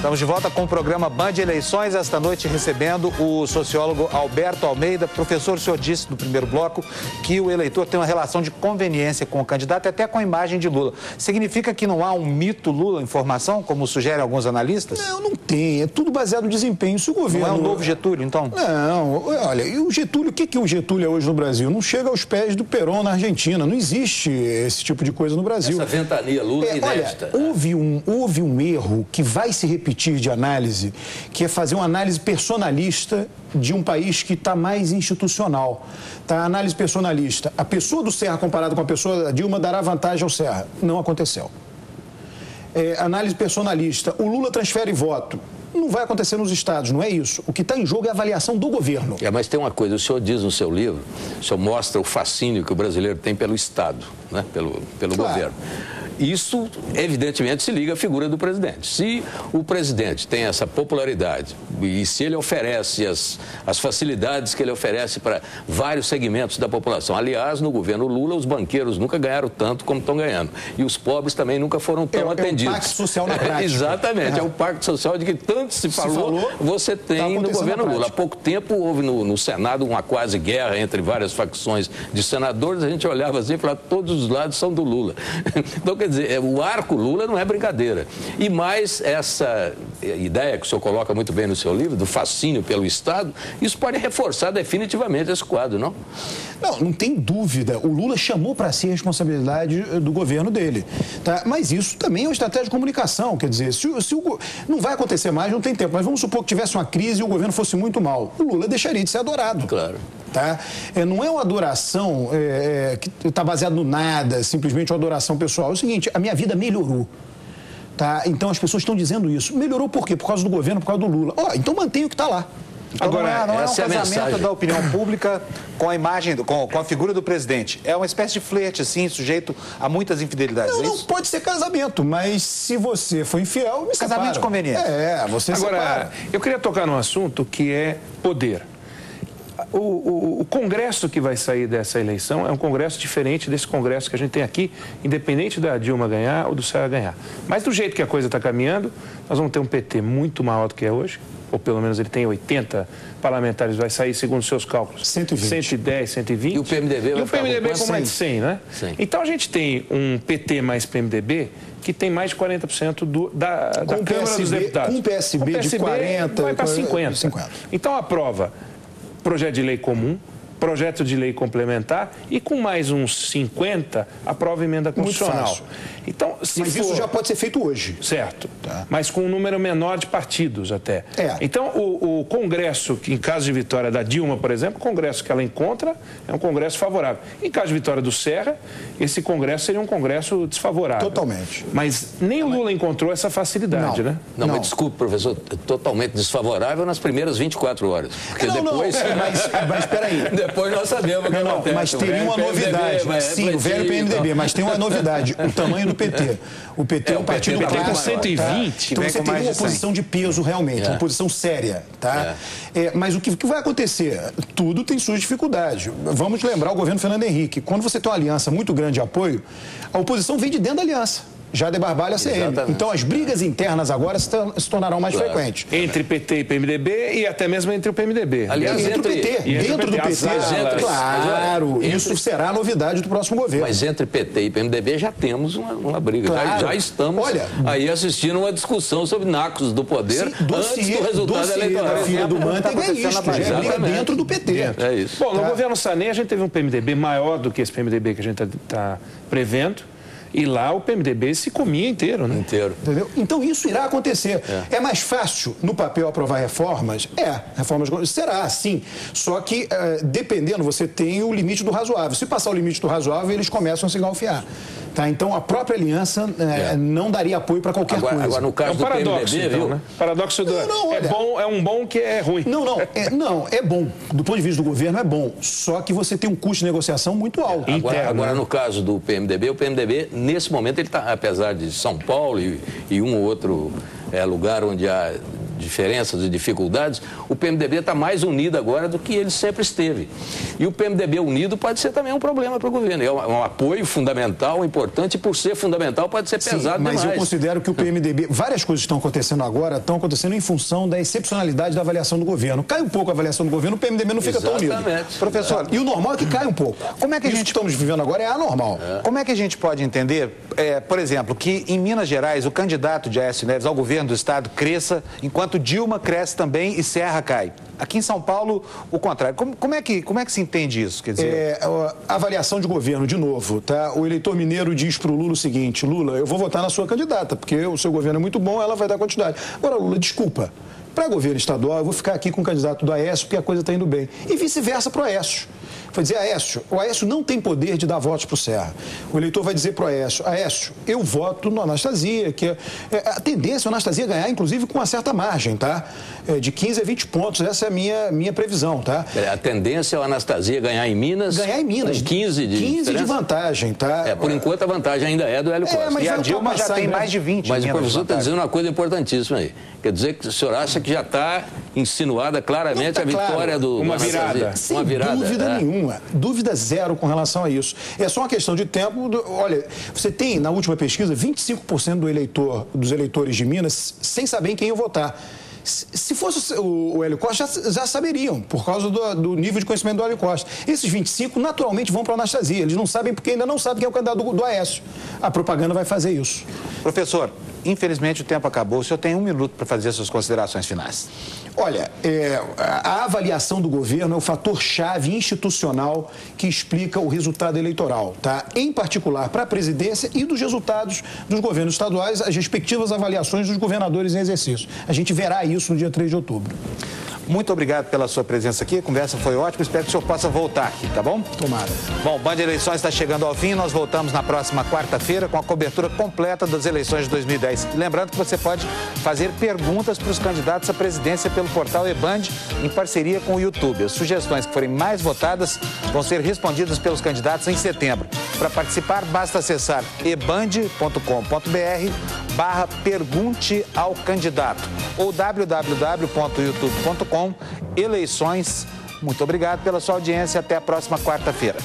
Estamos de volta com o programa Band Eleições, esta noite recebendo o sociólogo Alberto Almeida. Professor, o senhor disse no primeiro bloco que o eleitor tem uma relação de conveniência com o candidato e até com a imagem de Lula. Significa que não há um mito Lula em formação, como sugerem alguns analistas? Não, não tem. É tudo baseado no desempenho. Se o governo... Não é um novo Getúlio, então? Não, olha, e o Getúlio, o que o Getúlio é hoje no Brasil? Não chega aos pés do Perón na Argentina. Não existe esse tipo de coisa no Brasil. Essa ventania Lula é inédita. Olha, houve um erro que vai se repetir de análise, que é fazer uma análise personalista de um país que está mais institucional. Tá? Análise personalista. A pessoa do Serra comparada com a pessoa da Dilma dará vantagem ao Serra. Não aconteceu. Análise personalista. O Lula transfere voto. Não vai acontecer nos estados, não é isso. O que está em jogo é a avaliação do governo. Mas tem uma coisa, o senhor diz no seu livro, o senhor mostra o fascínio que o brasileiro tem pelo Estado, né? pelo governo. Isso, evidentemente, se liga à figura do presidente. Se o presidente tem essa popularidade e se ele oferece as facilidades que ele oferece para vários segmentos da população. Aliás, no governo Lula, os banqueiros nunca ganharam tanto como estão ganhando. E os pobres também nunca foram tão atendidos. É o pacto social na prática. Exatamente, é o pacto social de que tanto se falou você tem no governo Lula. Há pouco tempo houve no Senado uma quase guerra entre várias facções de senadores. A gente olhava assim e falava, todos os lados são do Lula. Então, quer dizer, o arco Lula não é brincadeira. E mais essa ideia que o senhor coloca muito bem no seu livro, do fascínio pelo Estado, isso pode reforçar definitivamente esse quadro, não? Não tem dúvida. O Lula chamou para si a responsabilidade do governo dele. Tá? Mas isso também é uma estratégia de comunicação. Quer dizer, não vai acontecer mais, não tem tempo. Mas vamos supor que tivesse uma crise e o governo fosse muito mal. O Lula deixaria de ser adorado. Claro. Tá? Não é uma adoração que está baseada no nada, simplesmente uma adoração pessoal. É o seguinte, a minha vida melhorou. Tá? Então as pessoas estão dizendo isso. Melhorou por quê? Por causa do governo, por causa do Lula. Então mantenha o que está lá. Então, agora, não é um casamento da opinião pública com a imagem, com a figura do presidente. É uma espécie de flerte, assim, sujeito a muitas infidelidades. Não pode ser casamento, mas se você for infiel, me separa. Casamento de conveniência. Você agora, separa. Eu queria tocar num assunto que é poder. O Congresso que vai sair dessa eleição é um Congresso diferente desse Congresso que a gente tem aqui, independente da Dilma ganhar ou do Serra ganhar. Mas do jeito que a coisa está caminhando, nós vamos ter um PT muito maior do que é hoje, ou pelo menos ele tem 80 parlamentares, vai sair, segundo seus cálculos, 120. 110, 120. E o PMDB vai ficar com mais de 100, né? 100. Então a gente tem um PT mais PMDB que tem mais de 40% da Câmara dos Deputados. Com o PSB de 40... vai para 50. Então aprova projeto de lei comum, projeto de lei complementar e com mais uns 50 aprova emenda constitucional. Muito fácil. Então, mas isso já pode ser feito hoje. Certo. Tá. Mas com um número menor de partidos até. Então, o Congresso, que em caso de vitória da Dilma, por exemplo, o Congresso que ela encontra é um Congresso favorável. Em caso de vitória do Serra, esse Congresso seria um Congresso desfavorável. Totalmente. Mas nem o Lula encontrou essa facilidade, né? Não, mas desculpe, professor, totalmente desfavorável nas primeiras 24 horas. Porque depois... Mas espera aí. Depois nós sabemos o que acontece. Mas teria uma novidade. Sim, o velho PMDB, mas tem uma novidade. O tamanho do PT. O PT é um partido clássico. Com 120. Tá? Então você tem uma oposição de peso realmente, uma oposição séria. Tá? Mas o que vai acontecer? Tudo tem suas dificuldades. Vamos lembrar o governo Fernando Henrique. Quando você tem uma aliança muito grande de apoio, a oposição vem de dentro da aliança. Já debarbalha a CM. Exatamente. Então as brigas internas agora se tornarão mais frequentes. Entre PT e PMDB e até mesmo entre o PMDB. Aliás, entre o PT. Dentro do PT. Claro, isso será a novidade do próximo governo. Mas entre PT e PMDB já temos uma briga. Claro. Já estamos aí assistindo uma discussão sobre nacos do poder antes do resultado eleitoral. A filha do Manteiga é isto, já é briga dentro do PT. É isso. Bom, no governo Sarney a gente teve um PMDB maior do que esse PMDB que a gente está prevendo. E lá o PMDB se comia inteiro, né? Inteiro. Entendeu? Então isso irá acontecer. É mais fácil no papel aprovar reformas? Reformas será, sim. Só que, dependendo, você tem o limite do razoável. Se passar o limite do razoável, eles começam a se galfiar. Tá? Então a própria aliança não daria apoio para qualquer coisa. Agora, no caso do paradoxo, PMDB, então, né? Paradoxo do é um bom que é ruim. É bom. Do ponto de vista do governo é bom. Só que você tem um custo de negociação muito alto. Agora no caso do PMDB, o PMDB, nesse momento, ele está, apesar de São Paulo e um ou outro lugar onde há diferenças e dificuldades, o PMDB está mais unido agora do que ele sempre esteve. E o PMDB unido pode ser também um problema para o governo. É um apoio fundamental, importante, e por ser fundamental pode ser pesado mas demais. Eu considero que o PMDB, várias coisas estão acontecendo agora, estão acontecendo em função da excepcionalidade da avaliação do governo. Cai um pouco a avaliação do governo, o PMDB não fica tão unido. Professor, e o normal é que cai um pouco. Como é que Isso que estamos vivendo agora é anormal. Como é que a gente pode entender, por exemplo, que em Minas Gerais o candidato de Aécio Neves ao governo do estado cresça, enquanto Dilma cresce também e Serra cai? Aqui em São Paulo, o contrário. Como é que se entende isso? Quer dizer... A avaliação de governo, de novo, tá? O eleitor mineiro diz para o Lula o seguinte: Lula, eu vou votar na sua candidata, porque o seu governo é muito bom, ela vai dar continuidade. Agora, Lula, desculpa, para governo estadual, eu vou ficar aqui com o candidato do Aécio, porque a coisa está indo bem. E vice-versa para o Aécio. Vai dizer, o Aécio não tem poder de dar votos para o Serra. O eleitor vai dizer para o Aécio, eu voto no Anastasia, que a tendência é a Anastasia ganhar, inclusive, com uma certa margem, tá? De 15 a 20 pontos, essa é a minha previsão, tá? A tendência é a Anastasia ganhar em Minas. Ganhar em Minas. Com 15 de vantagem, tá? Por enquanto a vantagem ainda é do Hélio Costa. Mas e a Dilma já tem mais de 20. Mas o professor está dizendo uma coisa importantíssima aí. Quer dizer que o senhor acha que já está insinuada claramente a vitória do uma virada. Sem dúvida nenhuma. Dúvida zero com relação a isso. É só uma questão de tempo. Olha, você tem, na última pesquisa, 25% dos eleitores de Minas sem saber em quem eu votar. Se fosse o Hélio Costa, já saberiam, por causa do nível de conhecimento do Hélio Costa. Esses 25, naturalmente, vão para a Anastasia. Eles não sabem porque ainda não sabem quem é o candidato do Aécio. A propaganda vai fazer isso. Professor, infelizmente o tempo acabou. O senhor tem 1 minuto para fazer suas considerações finais. Olha, a avaliação do governo é o fator-chave institucional que explica o resultado eleitoral, tá? Em particular para a presidência e dos resultados dos governos estaduais, as respectivas avaliações dos governadores em exercício. A gente verá isso no dia 3 de outubro. Muito obrigado pela sua presença aqui. A conversa foi ótima. Espero que o senhor possa voltar aqui, tá bom? Tomara. Bom, o Band Eleições está chegando ao fim. Nós voltamos na próxima quarta-feira com a cobertura completa das eleições de 2010. Lembrando que você pode fazer perguntas para os candidatos à presidência pelo portal eBand, em parceria com o YouTube. As sugestões que forem mais votadas vão ser respondidas pelos candidatos em setembro. Para participar, basta acessar eband.com.br/pergunte ao candidato ou www.youtube.com/eleições. Muito obrigado pela sua audiência. Até a próxima quarta-feira.